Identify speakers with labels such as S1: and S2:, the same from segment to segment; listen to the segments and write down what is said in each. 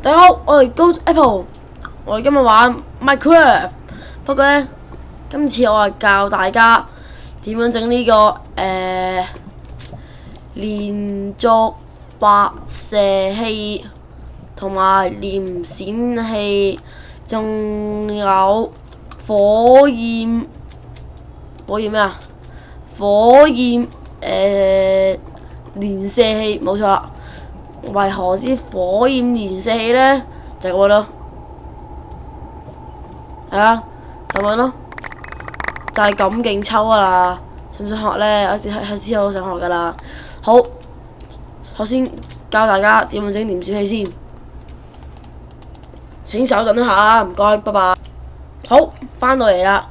S1: 大家好，我係 Gold Apple，我哋今日玩 Minecraft， 不過呢，今次我係教大家點樣整呢個連續發射器同埋連閃器，仲有火焰咩啊？火焰連射器，冇錯啦。為何之火焰連射器呢？就係咁樣咯，係啊，咁樣咯，就係咁勁抽噶啦。想唔想學呢？我係之後都想學噶啦。好，首先教大家點樣整連閃器先。請稍等一下啊，唔該，拜拜。好，翻到嚟啦。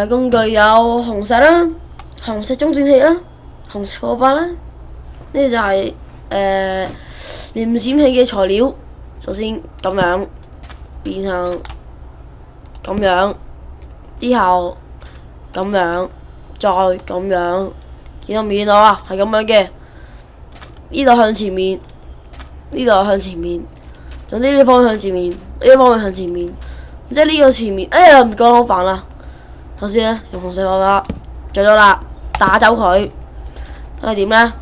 S1: 工具有紅石啦、紅石中轉器啦、紅石火把啦，呢個就係連閃器嘅材料。首先咁樣變成咁樣，之後咁樣，再咁樣，見到唔見到啊？係咁樣嘅，呢度向前面，呢度向前面，總之呢方向前面，呢方向向前面，即係呢個前面。哎呀，唔講好煩啦。首先呢，用紅石火把着咗啦，打走佢，睇下點呢？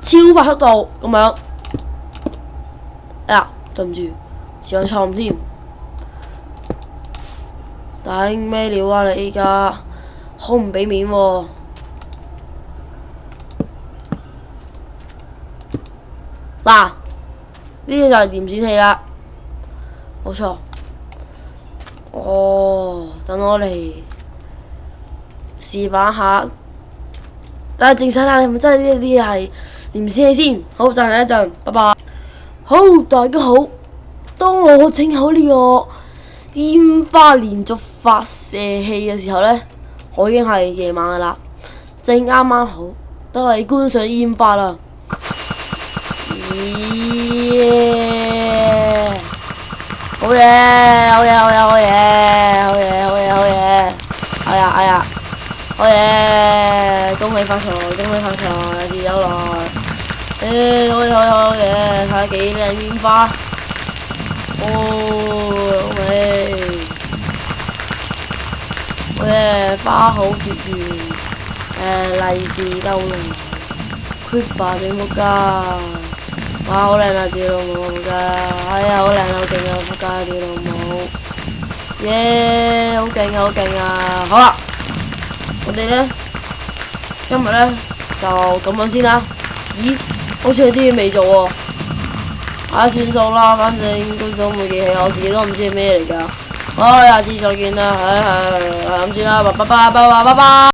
S1: 超快速度咁樣。哎呀，對唔住，時間錯誤添。頂咩料啊你依家，好唔俾面喎。嗱，呢個就係連閃器啦，冇錯。等我嚟示範下。等下靜晒啦，你係咪真係呢啲係連閃器先？好，暫停一陣，拜拜。好，大家好。當我整好呢個煙花連續發射器嘅時候呢，我已經係夜晚噶啦，正啱啱好，得嚟觀賞煙花啦。好嘢！好嘢！好嘢！好嘢！好嘢！好嘢！好嘢！哎呀！哎呀！好嘢！恭喜發財！恭喜發財！自由來！好嘢！好嘢！好嘢！睇下幾靚煙花！好味！好嘢！花好月圓，利是兜來 ，Creeper 整屋家！哇！好靚啊！屌老母仆街！哎呀！好靚好勁啊！仆街！屌老母！耶！好勁啊！好勁啊！好啦，我哋呢，今日呢，就咁樣先啦。咦？好似有啲嘢未做喎。算數啦，反正都冇記起，我自己都唔知係咩嚟㗎。好，下次再見啦。係咁先啦，拜拜。